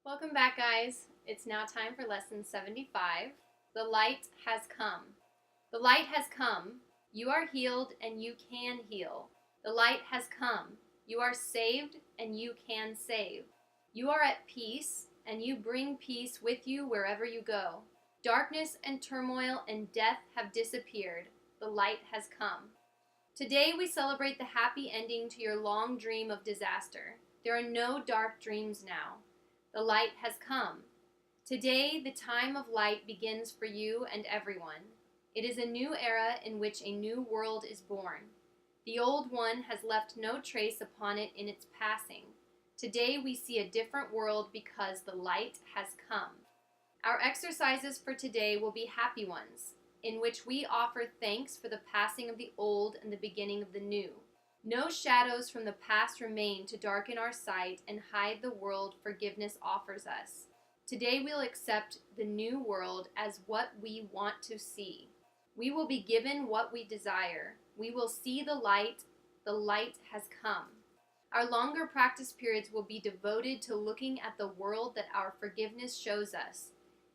Welcome back, guys. It's now time for lesson 75. The light has come. The light has come. You are healed and you can heal. The light has come. You are saved and you can save. You are at peace and you bring peace with you wherever you go. Darkness and turmoil and death have disappeared. The light has come. Today we celebrate the happy ending to your long dream of disaster. There are no dark dreams now. The light has come. Today, the time of light begins for you and everyone. It is a new era in which a new world is born. The old one has left no trace upon it in its passing. Today, we see a different world because the light has come. Our exercises for today will be happy ones, in which we offer thanks for the passing of the old and the beginning of the new. No shadows from the past remain to darken our sight and hide the world forgiveness offers us. Today we'll accept the new world as what we want to see. We will be given what we desire. We will see the light. The light has come. Our longer practice periods will be devoted to looking at the world that our forgiveness shows us.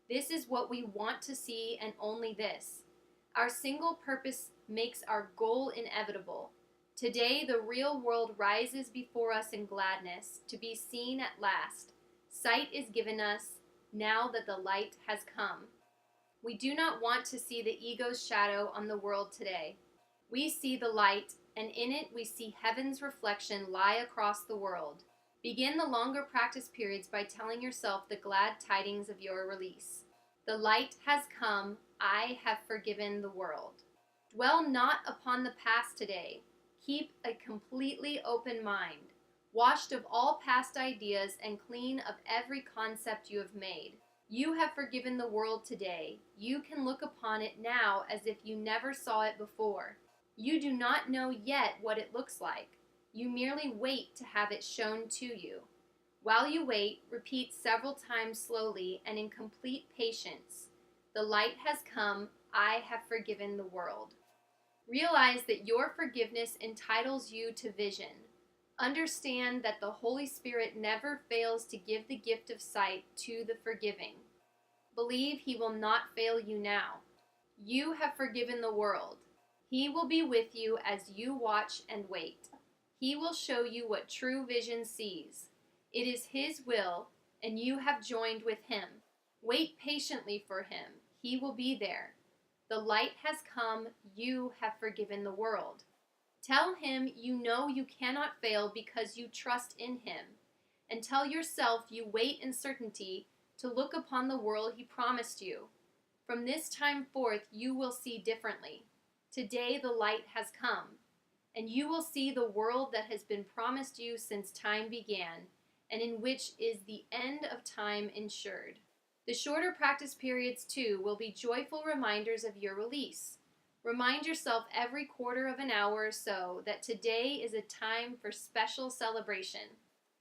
This is what we want to see and only this. Our single purpose makes our goal inevitable. Today, the real world rises before us in gladness, to be seen at last. Sight is given us, now that the light has come. We do not want to see the ego's shadow on the world today. We see the light, and in it we see heaven's reflection lie across the world. Begin the longer practice periods by telling yourself the glad tidings of your release. The light has come, I have forgiven the world. Dwell not upon the past today. Keep a completely open mind, washed of all past ideas and clean of every concept you have made. You have forgiven the world today. You can look upon it now as if you never saw it before. You do not know yet what it looks like. You merely wait to have it shown to you. While you wait, repeat several times slowly and in complete patience. The light has come. I have forgiven the world. Realize that your forgiveness entitles you to vision. Understand that the Holy Spirit never fails to give the gift of sight to the forgiving. Believe He will not fail you now. You have forgiven the world. He will be with you as you watch and wait. He will show you what true vision sees. It is His will, and you have joined with Him. Wait patiently for Him. He will be there. The light has come, you have forgiven the world. Tell Him you know you cannot fail because you trust in Him. And tell yourself you wait in certainty to look upon the world He promised you. From this time forth you will see differently. Today the light has come, and you will see the world that has been promised you since time began, and in which is the end of time ensured. The shorter practice periods, too, will be joyful reminders of your release. Remind yourself every quarter of an hour or so that today is a time for special celebration.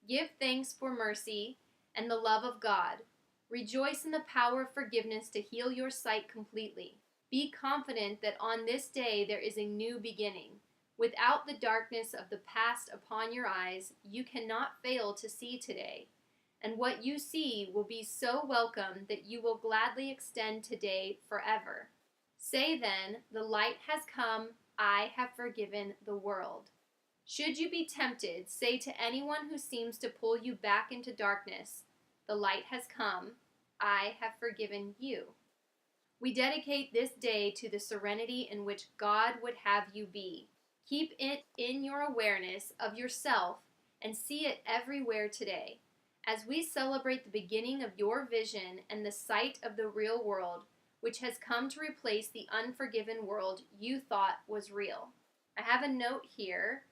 Give thanks for mercy and the love of God. Rejoice in the power of forgiveness to heal your sight completely. Be confident that on this day there is a new beginning. Without the darkness of the past upon your eyes, you cannot fail to see today. And what you see will be so welcome that you will gladly extend today forever. Say then, the light has come, I have forgiven the world. Should you be tempted, say to anyone who seems to pull you back into darkness, the light has come, I have forgiven you. We dedicate this day to the serenity in which God would have you be. Keep it in your awareness of yourself and see it everywhere today. As we celebrate the beginning of your vision and the sight of the real world, which has come to replace the unforgiven world you thought was real. I have a note here.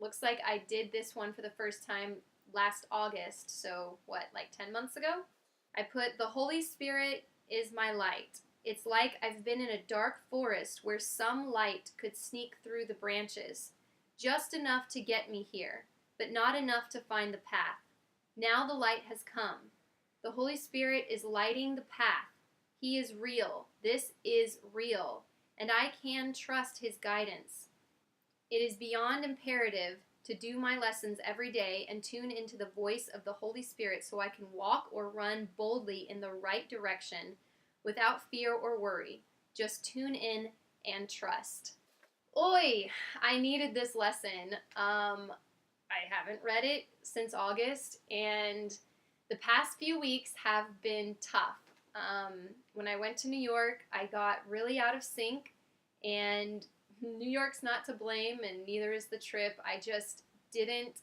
Looks like I did this one for the first time last August, so like 10 months ago? I put, the Holy Spirit is my light. It's like I've been in a dark forest where some light could sneak through the branches. Just enough to get me here, but not enough to find the path. Now the light has come. The Holy Spirit is lighting the path. He is real. This is real. And I can trust His guidance. It is beyond imperative to do my lessons every day and tune into the voice of the Holy Spirit so I can walk or run boldly in the right direction without fear or worry. Just tune in and trust. Oi, I needed this lesson. I haven't read it since August, and the past few weeks have been tough. When I went to New York, I got really out of sync, and New York's not to blame, and neither is the trip. I just didn't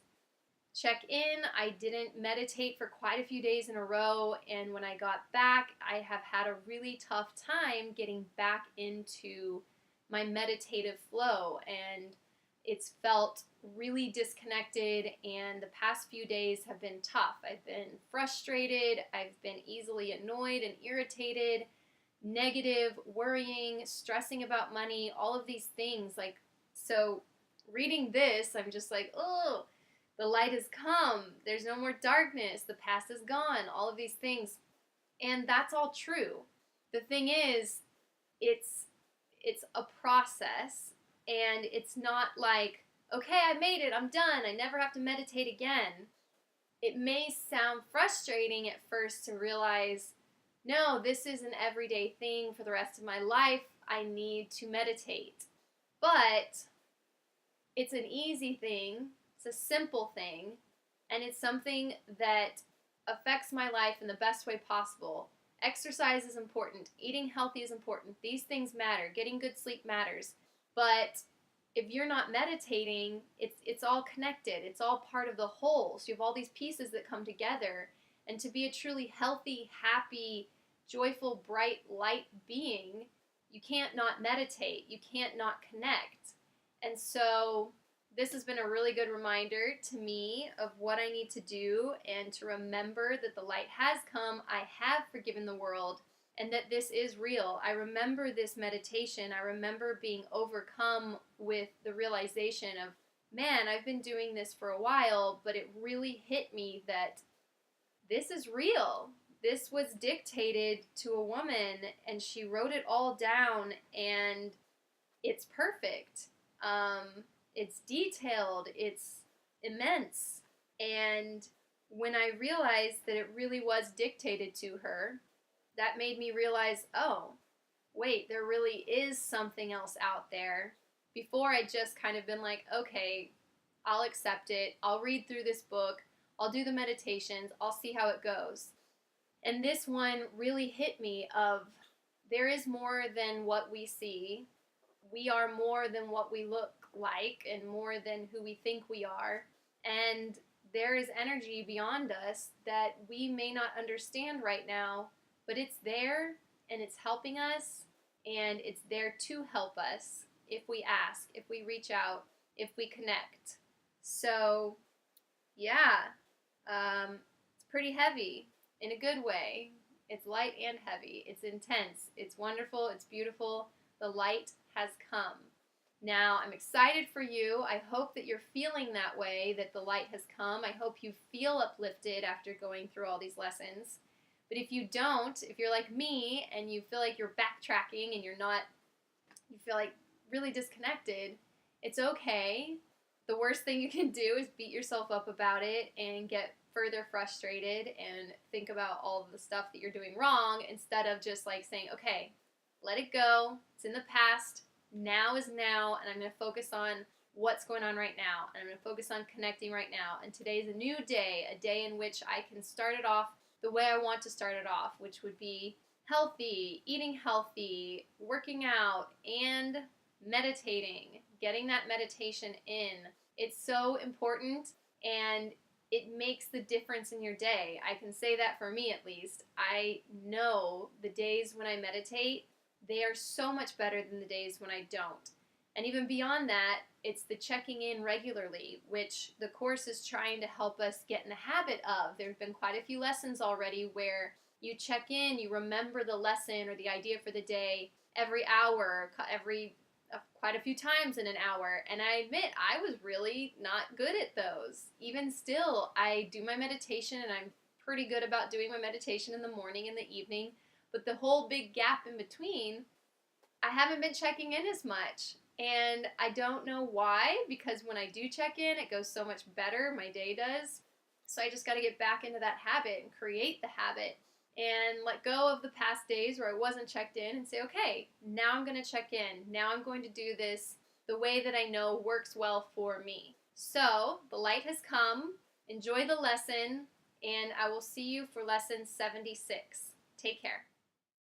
check in. I didn't meditate for quite a few days in a row, and when I got back, I have had a really tough time getting back into my meditative flow, and it's felt really disconnected, and the past few days have been tough. I've been frustrated, I've been easily annoyed and irritated, negative, worrying, stressing about money, all of these things. So reading this, I'm just like, oh, the light has come, there's no more darkness, the past is gone, all of these things. And that's all true. The thing is, it's a process, and it's not like, okay, I made it, I'm done, I never have to meditate again. It may sound frustrating at first to realize, no, this is an everyday thing for the rest of my life, I need to meditate. But it's an easy thing, it's a simple thing, and it's something that affects my life in the best way possible. Exercise is important. Eating healthy is important. These things matter. Getting good sleep matters. But if you're not meditating, it's all connected. It's all part of the whole. So you have all these pieces that come together. And to be a truly healthy, happy, joyful, bright, light being, you can't not meditate. You can't not connect. And so this has been a really good reminder to me of what I need to do, and to remember that the light has come, I have forgiven the world, and that this is real. I remember this meditation. I remember being overcome with the realization of, man, I've been doing this for a while, but it really hit me that this is real. This was dictated to a woman, and she wrote it all down, and it's perfect. It's detailed, it's immense, and when I realized that it really was dictated to her, that made me realize, oh, wait, there really is something else out there. Before, I'd just kind of been like, okay, I'll accept it, I'll read through this book, I'll do the meditations, I'll see how it goes. And this one really hit me of, there is more than what we see. We are more than what we look like, and more than who we think we are. And there is energy beyond us that we may not understand right now, but it's there, and it's helping us, and it's there to help us if we ask, if we reach out, if we connect. So, yeah, it's pretty heavy in a good way. It's light and heavy. It's intense. It's wonderful. It's beautiful. The light has come. Now, I'm excited for you. I hope that you're feeling that way, that the light has come. I hope you feel uplifted after going through all these lessons. But if you don't, if you're like me and you feel like you're backtracking and you feel like really disconnected, it's okay. The worst thing you can do is beat yourself up about it and get further frustrated and think about all of the stuff that you're doing wrong, instead of just like saying, okay, let it go. It's in the past. Now is now, and I'm going to focus on what's going on right now, and I'm going to focus on connecting right now. And today's a new day, a day in which I can start it off the way I want to start it off, which would be healthy, eating healthy, working out, and meditating, getting that meditation in. It's so important, and it makes the difference in your day. I can say that for me, at least. I know the days when I meditate, they are so much better than the days when I don't. And even beyond that, it's the checking in regularly, which the course is trying to help us get in the habit of. There have been quite a few lessons already where you check in, you remember the lesson or the idea for the day every hour, quite a few times in an hour. And I admit, I was really not good at those. Even still, I do my meditation, and I'm pretty good about doing my meditation in the morning and the evening. But the whole big gap in between, I haven't been checking in as much. And I don't know why, because when I do check in, it goes so much better. My day does. So I just got to get back into that habit and create the habit and let go of the past days where I wasn't checked in and say, okay, now I'm going to check in. Now I'm going to do this the way that I know works well for me. So the light has come. Enjoy the lesson, and I will see you for lesson 76. Take care.